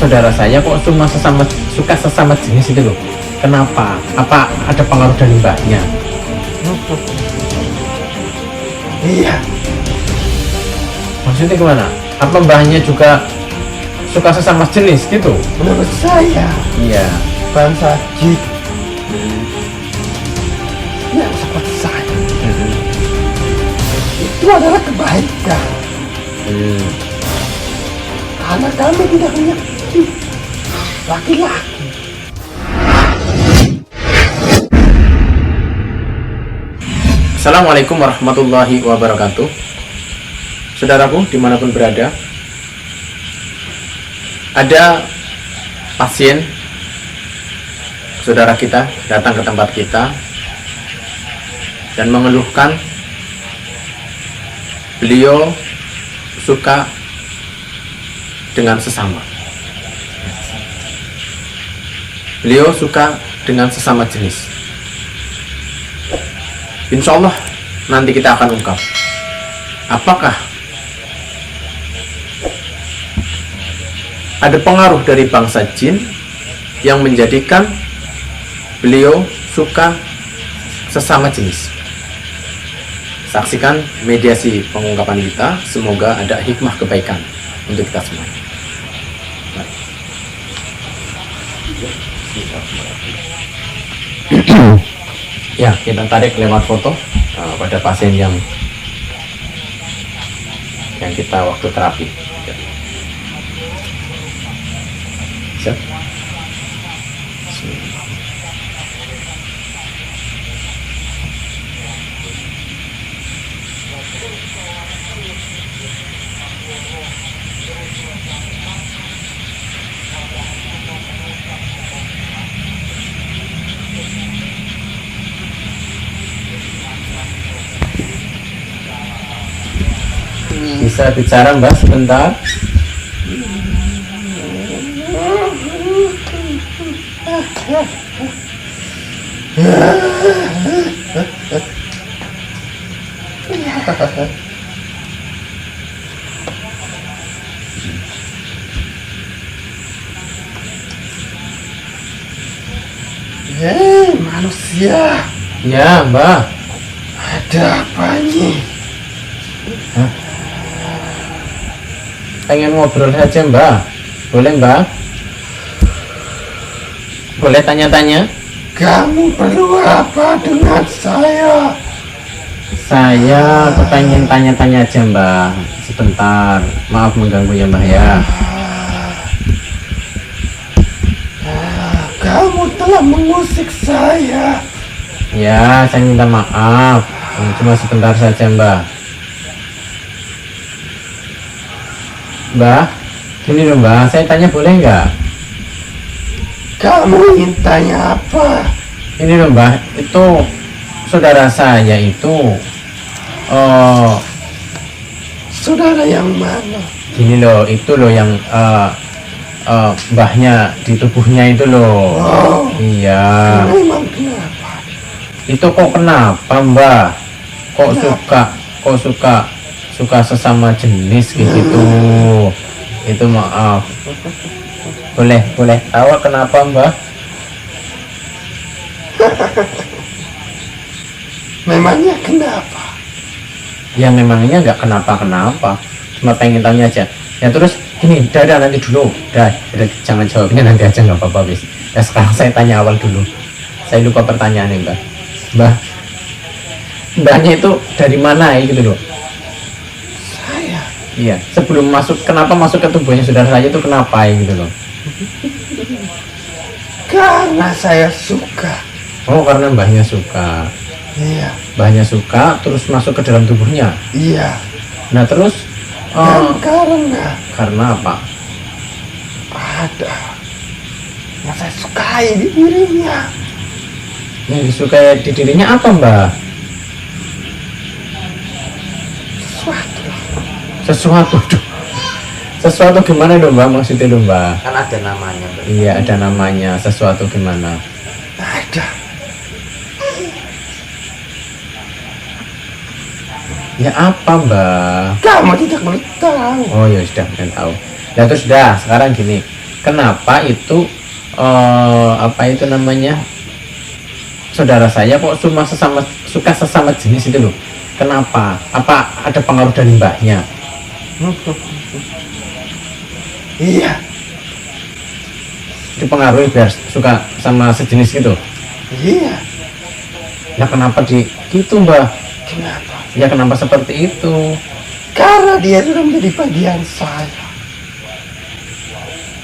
saudara saya kok cuma suka sesama jenis itu loh. Kenapa? Apa ada pengaruh dari mbahnya? Iya, Maksudnya gimana? Apa mbahnya juga suka sesama jenis gitu? menurut saya Iya. bangsa jin yang seperti saya itu adalah kebaikan. Karena kami tidak menyakiti laki-laki. Assalamualaikum warahmatullahi wabarakatuh. Saudaraku dimanapun berada, ada pasien saudara kita datang ke tempat kita dan mengeluhkan beliau suka dengan sesama. Beliau suka dengan sesama jenis. Insya Allah nanti kita akan ungkap apakah ada pengaruh dari bangsa jin yang menjadikan beliau suka sesama jenis. Saksikan mediasi pengungkapan kita, semoga ada hikmah kebaikan untuk kita semua. Ya, kita tarik lewat foto pada pasien yang kita waktu terapi. Siap. Bisa bicara Mbak sebentar? Hei manusia, Ya Mbak. ada apa ini? Pengen ngobrol saja Mbak. Boleh Mbak? Boleh tanya-tanya? Kamu perlu apa dengan saya? Saya pengen tanya-tanya aja Mbak. Sebentar. Maaf mengganggu ya Mbak ya. Kamu telah mengusik saya. Ya, saya minta maaf. Cuma sebentar saja Mbak. Mbak, gini loh Mbak, saya tanya boleh nggak? Kamu ingin tanya apa? Ini loh Mbak, itu saudara saya itu Saudara yang mana? gini loh, itu loh yang mbahnya di tubuhnya itu loh. Oh, Iya. memang kenapa? Itu kok kenapa Mbak? Kok suka sesama jenis kayak gitu? Itu maaf. Boleh tahu kenapa Mbak? Memangnya kenapa? Ya memangnya nggak kenapa-kenapa, cuma pengen tanya aja. Ya terus ini, dah nanti dulu, dah jangan jawabnya nanti aja nggak apa-apa bis. Ya sekarang saya tanya awal dulu. Saya lupa pertanyaannya Mbahnya itu dari mana ya gitu loh? Saya Iya, sebelum kenapa masuk ke tubuhnya saudara saya itu kenapa ya gitu loh? karena saya suka. Oh karena mbahnya suka, Iya, terus masuk ke dalam tubuhnya. iya. Nah terus Dan karena apa? ada yang saya sukai di dirinya. Yang disukai di dirinya apa Mbak? Sesuatu. Sesuatu gimana dong Mbak, maksudnya dong Mbak? Kan ada namanya, Mbak. Iya ada namanya, sesuatu gimana? Ada. Ya apa Mbak? Kamu tidak perlu tahu. Oh ya sudah, kan tahu. Ya terus dah, sekarang gini, kenapa itu apa itu namanya, saudara saya kok suka sesama jenis itu loh. Kenapa? Apa ada pengaruh dari mbahnya? Iya, Dipengaruhi biar suka sama sejenis gitu. iya. Ya kenapa gitu mbah? Kenapa? Ya kenapa seperti itu? Karena dia sudah menjadi bagian saya.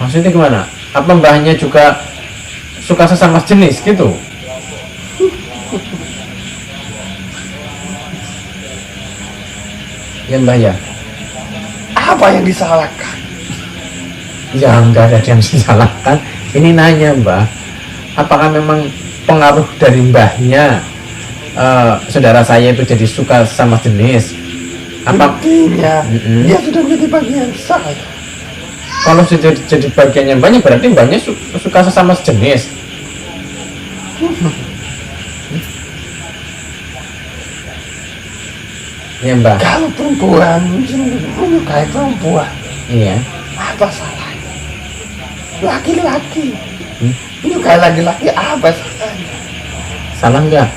Maksudnya gimana? Apa mbahnya juga suka sesama jenis gitu? Ya mbah ya. Apa yang disalahkan? Ya enggak ada yang disalahkan. Ini nanya mbah, apakah memang pengaruh dari mbahnya saudara saya itu jadi suka sama jenis? Apa Buktinya Mm-mm. dia sudah menjadi bagian saya. kalau sudah jadi bagiannya banyak berarti mbahnya suka sesama jenis? Ya mbah. Kalau perempuan menyukai perempuan, Iya. apa salahnya? Laki-laki Hmm? menyukai laki-laki, apa salahnya? Salah enggak?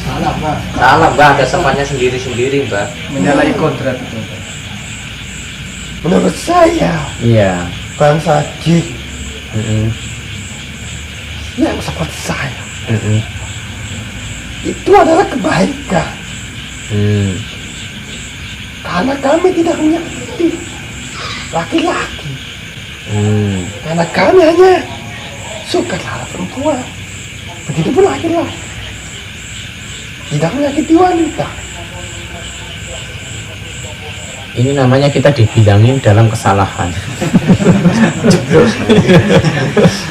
Salah, Pak. Salah mbah, ada semuanya sendiri-sendiri mbah. Menyalahi kodrat itu. Menurut saya, Iya. bangsa jin Mm-mm. yang seperti saya Mm-mm. itu adalah kebaikan. Hmm. Karena kami tidak menyakiti laki-laki. Hmm. Karena kami hanya suka terhadap perempuan. Begitupun laki-laki. Tidak menyakiti wanita. Ini namanya kita dibilangin dalam kesalahan.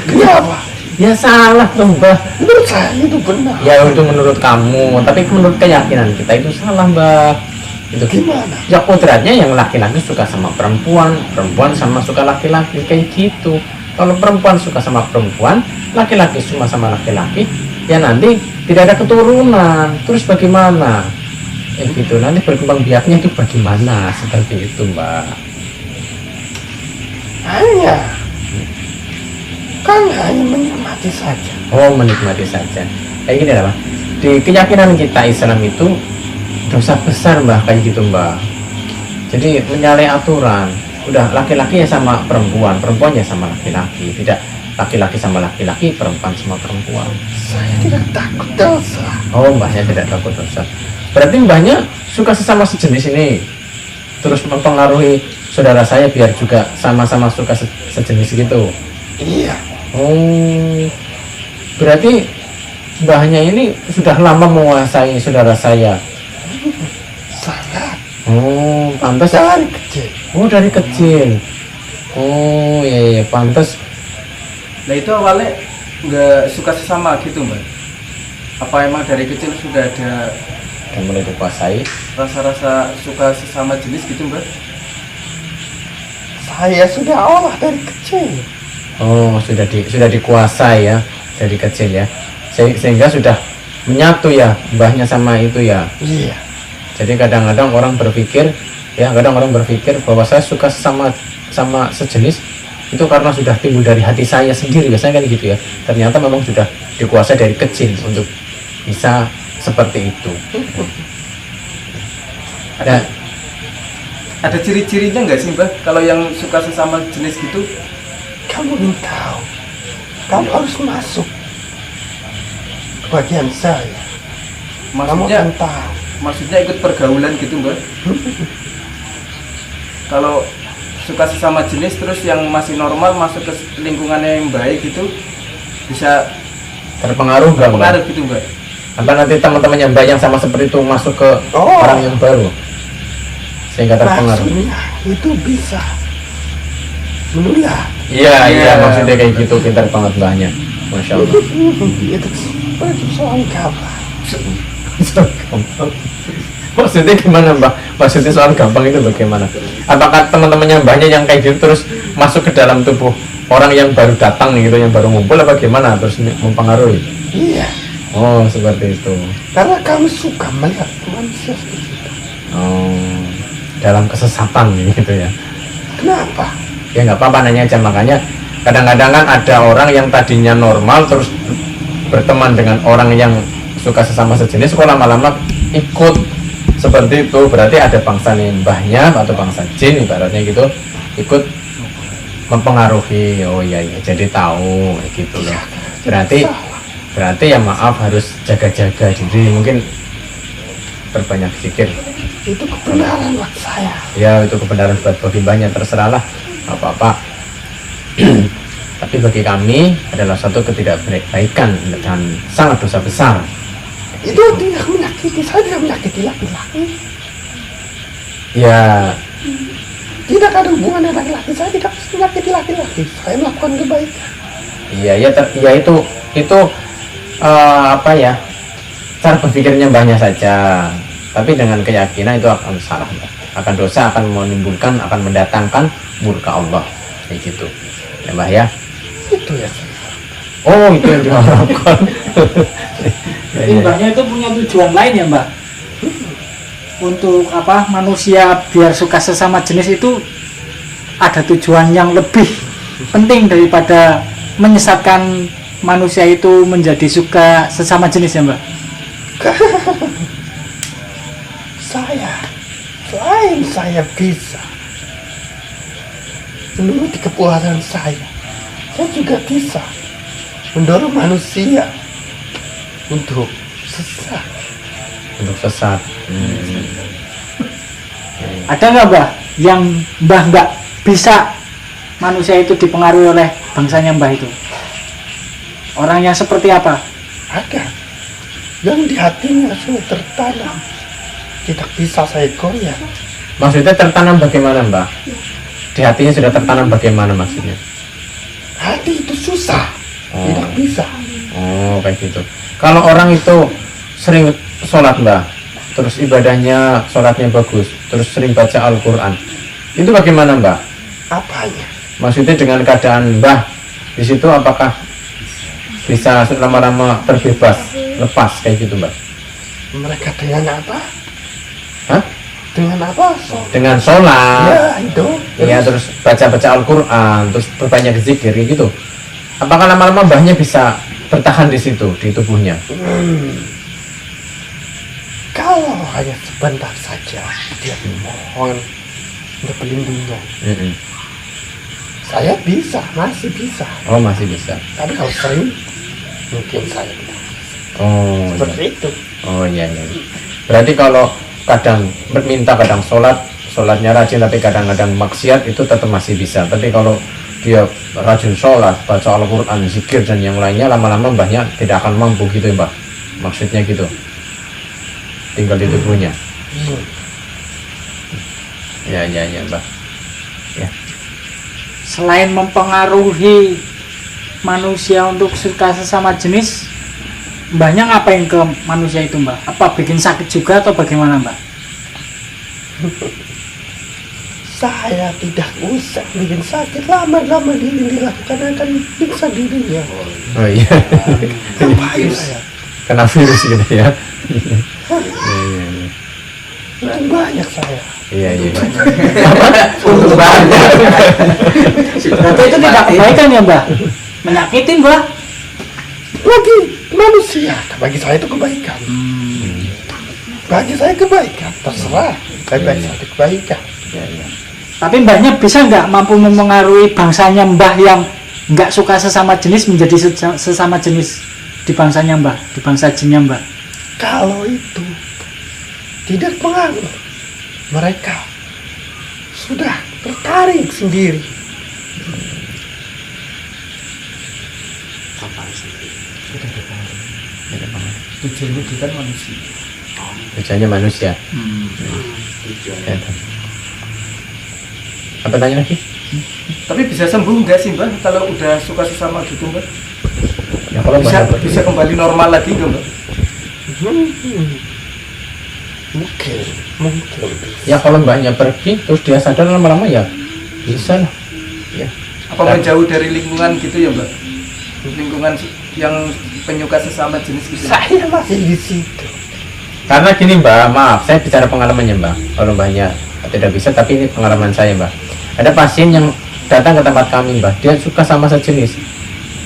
Kenapa? Ya salah tuh mbah. Menurut saya itu benar. Ya itu menurut kamu, tapi menurut keyakinan kita itu salah mbah. Itu Gimana? ya kodratnya yang laki-laki suka sama perempuan, perempuan sama suka laki-laki kayak gitu. Kalau perempuan suka sama perempuan, laki-laki cuma sama laki-laki, ya nanti tidak ada keturunan. Terus bagaimana? Gitu nanti berkembang biaknya itu bagaimana, seperti itu mbak. Hanya menikmati saja. Oh menikmati saja. Kayak gini lah mbak. Di keyakinan kita Islam itu dosa besar mbak kayak gitu mbak. Jadi menyalahi aturan. Udah laki-laki ya sama perempuan, perempuan ya sama laki-laki. Tidak laki-laki sama laki-laki, perempuan sama perempuan. Saya tidak takut dosa. Oh mbahnya tidak takut dosa. Berarti mbahnya suka sesama sejenis ini, terus mempengaruhi saudara saya biar juga sama-sama suka sejenis gitu. Iya. Oh, berarti mbahnya ini sudah lama menguasai saudara saya. Sangat. Oh, pantas. Dari kecil. Oh, dari kecil. Oh, iya, iya, pantas. Nah itu awalnya nggak suka sesama gitu mbak? Apa emang dari kecil sudah ada Yang mulai dikuasai. rasa-rasa suka sesama jenis gitu mbak? Saya sudah olah dari kecil. Oh, sudah dikuasai ya dari kecil ya. Sehingga sudah menyatu ya mbahnya sama itu ya. Iya. Jadi kadang-kadang orang berpikir bahwa saya suka sama sejenis itu karena sudah timbul dari hati saya sendiri, biasanya kan gitu ya. Ternyata memang sudah dikuasai dari kecil untuk bisa seperti itu. Ada ciri-cirinya nggak sih mbak kalau yang suka sesama jenis gitu? Kamu ingin tahu? Kamu harus masuk ke bagian saya. Kamu Maksudnya akan tahu. maksudnya ikut pergaulan gitu mbak? Kalau suka sesama jenis terus yang masih normal masuk ke lingkungan yang baik gitu bisa Terpengaruh nggak mbak? pengaruh gitu mbak? Apa nanti teman-temannya mbak yang sama seperti itu masuk ke Oh. orang yang baru sehingga terpengaruh? Maksudnya itu bisa menular. Iya, Iya. maksudnya kayak gitu, pintar banget mbahnya, masya Allah. Itu persoalan kabar. Maksudnya gimana mbak? Maksudnya soal gampang itu bagaimana? Apakah teman-temannya mbahnya yang kayak gitu terus masuk ke dalam tubuh orang yang baru datang gitu, yang baru ngumpul, apa gimana terus mempengaruhi? Iya. Oh seperti itu. Karena kami suka melihat manusia seperti itu. Oh, dalam kesesatan gitu ya. Kenapa? Ya nggak apa-apa nanya aja, makanya Kadang-kadang kan ada orang yang tadinya normal terus berteman dengan orang yang suka sesama sejenis, kok lama-lama ikut seperti itu. Berarti ada bangsa mbahnya atau bangsa jin ibaratnya gitu ikut mempengaruhi. Oh iya iya, jadi tahu gitu loh. Berarti ya maaf, harus jaga-jaga diri, mungkin berbanyak zikir. Itu kebenaran buat saya. Ya itu kebenaran buat bagi mbahnya, terserahlah apa-apa. Tapi bagi kami adalah satu ketidakbaikan dan sangat dosa besar. Itu tidak menyakiti, saya tidak menyakiti laki-laki. Ya, Tidak ada hubungan dengan laki-laki, saya tidak menyakiti laki-laki. Saya melakukan kebaikan. iya ya, ya itu apa ya, cara berpikirnya mbahnya saja. Tapi dengan keyakinan itu akan salah, akan dosa, akan menimbulkan, akan mendatangkan murka Allah, kayak gitu. Ya mbah ya. Itu ya. Oh itu yang diharapkan. Jadi mbahnya itu punya tujuan lain ya mbak, untuk apa, manusia biar suka sesama jenis itu ada tujuan yang lebih penting daripada menyesatkan manusia itu menjadi suka sesama jenis ya mbak. Selain saya bisa menuruti kepuasan saya juga bisa mendorong manusia untuk sesat. Untuk sesat. Ada nggak mbah yang mbah nggak bisa manusia itu dipengaruhi oleh bangsanya mbah itu? Orang yang seperti apa? Ada yang di hatinya sudah tertanam, tidak bisa saya goyah. Maksudnya tertanam bagaimana mbak? Di hatinya sudah tertanam bagaimana maksudnya? Hati itu susah, tidak bisa. Oh kayak gitu. Kalau orang itu sering sholat mbak, terus ibadahnya, sholatnya bagus, terus sering baca Al-Quran, itu bagaimana mbak? Apanya? Maksudnya dengan keadaan mbah di situ, apakah bisa lama-lama terbebas, lepas kayak gitu mbak? Mereka dengan apa? Hah? Dengan apa? Dengan sholat, Ya itu. ya terus baca-baca Al-Quran, terus berbanyak zikir kayak gitu. Apakah lama-lama mbahnya bisa bertahan di situ, di tubuhnya? Kalau hanya sebentar saja dia memohon untuk perlindungan, saya bisa, masih bisa. Oh masih bisa. Tapi kalau sering, mungkin saya tidak. Oh Seperti itu. Oh iya iya. Berarti kalau kadang minta, kadang sholatnya rajin, tapi kadang-kadang maksiat, itu tetap masih bisa. Tapi kalau dia rajin sholat, baca Al-Quran, zikir dan yang lainnya, lama-lama mbahnya tidak akan mampu gitu ya mbak? Maksudnya gitu, tinggal di tubuhnya. Ya mbak. Ya. Selain mempengaruhi manusia untuk suka sesama jenis, mbahnya ngapain ke manusia itu mbak? Apa bikin sakit juga atau bagaimana mbak? Saya tidak usah bikin sakit, lama-lama diri dilakukan akan bisa dirinya. Oh iya. Ngapain saya? Kena virus gitu ya. Untung banyak saya. Iya. Untuk banyak. Berarti itu tidak kebaikan ya mbak? Menyakitin mbak? Lagi manusia, bagi saya itu kebaikan. Bagi saya kebaikan, terserah. Bagi saya itu kebaikan. Tapi mbahnya bisa nggak mampu mempengaruhi bangsanya mbah yang nggak suka sesama jenis menjadi sesama jenis di bangsanya mbah, di bangsa jinnya mbah? Kalau itu tidak pengaruh, mereka sudah tertarik sendiri. Tujuannya kita manusia. Tujuannya manusia. Ya. Apa tanya lagi? Tapi bisa sembuh nggak sih mbak kalau udah suka sesama gitu mbak? Ya kalau Bisa kembali normal lagi nggak mbak? Mungkin. ya kalau mbaknya pergi terus dia sadar, lama-lama ya bisa lah. Ya. Apa menjauh dari lingkungan gitu ya mbak? Lingkungan yang penyuka sesama jenis gitu. Saya masih di situ. Karena gini mbak, maaf saya bicara pengalamannya mbak. Kalau mbaknya tidak bisa, tapi ini pengalaman saya mbak. Ada pasien yang datang ke tempat kami, Mbah, dia suka sama sejenis,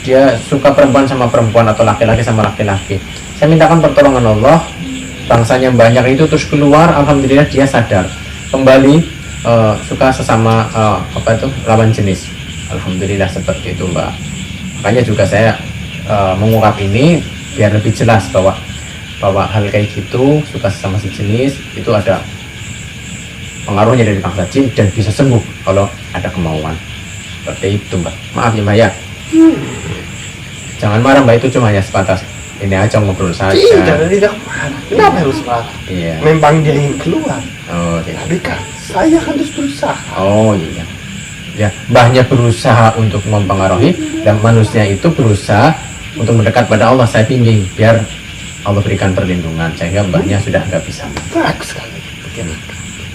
dia suka perempuan sama perempuan atau laki-laki sama laki-laki. Saya mintakan pertolongan Allah, bangsanya banyak itu terus keluar, alhamdulillah dia sadar kembali, suka sesama lawan jenis. Alhamdulillah seperti itu, Mbak. Makanya juga saya mengungkap ini biar lebih jelas bahwa hal kayak gitu, suka sesama sejenis itu ada pengaruhnya dari bangsa jin dan bisa sembuh kalau ada kemauan. Seperti itu, Mbak. Maaf ya, Mbak ya. Jangan marah, Mbak, itu cuma hanya sebatas ini aja, ngobrol saja. Tidak marah. Kenapa harus marah? Iya. Memang dia ingin keluar. Oh, iya. Tapi kan saya harus berusaha. Oh iya. Ya, Mbahnya berusaha untuk mempengaruhi dan manusia itu berusaha untuk mendekat pada Allah. Saya bimbing biar Allah berikan perlindungan sehingga Mbahnya sudah nggak bisa. Bagus sekali.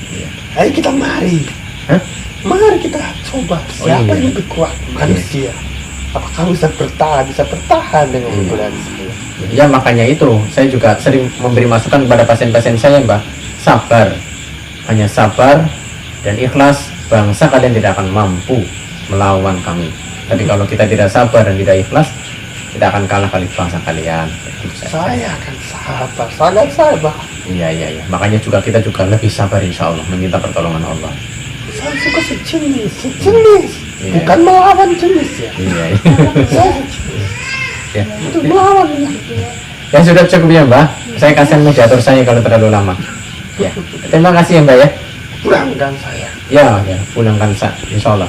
Iya. Ayo kita mari. Hah? Mari kita coba siapa iya. yang lebih kuat, manusia. Apakah bisa bertahan dengan keberadaan saya? Ya makanya itu saya juga sering memberi masukan kepada pasien-pasien saya, Mbak. Sabar, hanya sabar dan ikhlas. Bangsa kalian tidak akan mampu melawan kami. Tapi kalau kita tidak sabar dan tidak ikhlas, kita akan kalah kali bangsa kalian. Saya akan sabar, sangat sabar. Iya. Makanya juga kita juga lebih sabar insya Allah meminta pertolongan Allah. Saya suka sejenis, Iya. bukan melawan jenis ya. Iya. Saya Ya. untuk melawan ya. Ya sudah cukup ya, Mbak. Saya kasihan mediator saya kalau terlalu lama. Ya. Terima kasih ya, Mbak ya. Pulangkan saya. Ya, pulangkan saya insya Allah.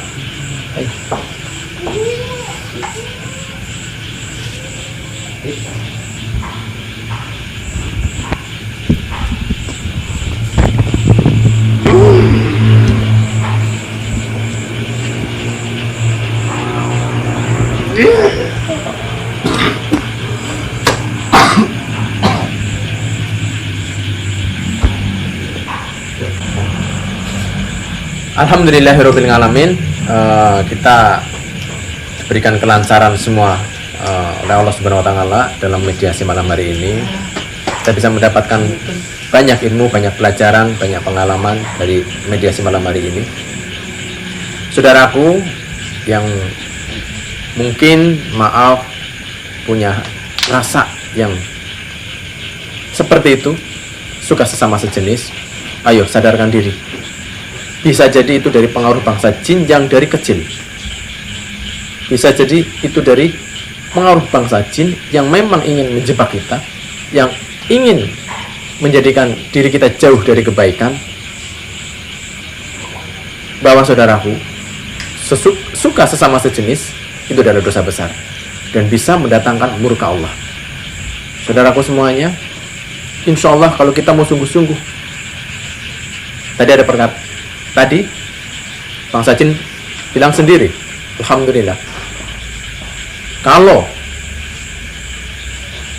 Alhamdulillahirrahmanirrahim. Kita berikan kelancaran semua oleh Allah Subhanahu wa Ta'ala dalam mediasi malam hari ini. Kita bisa mendapatkan banyak ilmu, banyak pelajaran, banyak pengalaman dari mediasi malam hari ini. Saudaraku yang mungkin maaf punya rasa yang seperti itu, suka sesama sejenis, ayo sadarkan diri. Bisa jadi itu dari pengaruh bangsa jin yang dari kecil. Bisa jadi itu dari pengaruh bangsa jin yang memang ingin menjebak kita, yang ingin menjadikan diri kita jauh dari kebaikan. Bahwa saudaraku, suka sesama sejenis itu adalah dosa besar dan bisa mendatangkan murka Allah. Saudaraku semuanya, insya Allah kalau kita mau sungguh-sungguh, tadi bangsa jin bilang sendiri, alhamdulillah, kalau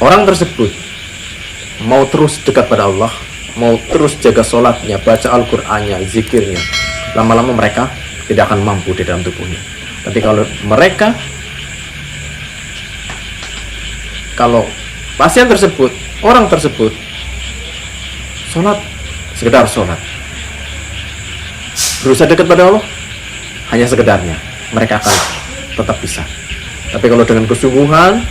orang tersebut mau terus dekat pada Allah, mau terus jaga sholatnya, baca Al-Qur'annya, zikirnya, lama-lama mereka tidak akan mampu di dalam tubuhnya. Tapi kalau pasien tersebut, orang tersebut sholat, sekedar sholat, berusaha dekat pada Allah, hanya sekedarnya, mereka akan tetap bisa. Tapi kalau dengan kesungguhan,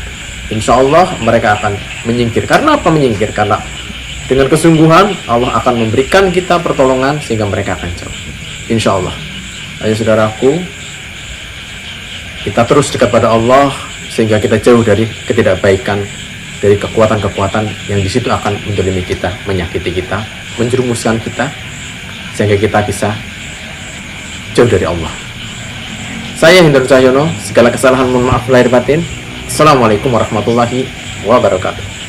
insya Allah mereka akan menyingkir. Karena apa menyingkir? Karena dengan kesungguhan Allah akan memberikan kita pertolongan sehingga mereka akan jauh, insya Allah. Ayo saudaraku, kita terus dekat pada Allah sehingga kita jauh dari ketidakbaikan, dari kekuatan-kekuatan yang di situ akan menzalimi kita, menyakiti kita, menjerumuskan kita, sehingga kita bisa jauh dari Allah. Saya Hendro Cahyono, segala kesalahan mohon maaf lahir batin. Assalamualaikum warahmatullahi wabarakatuh.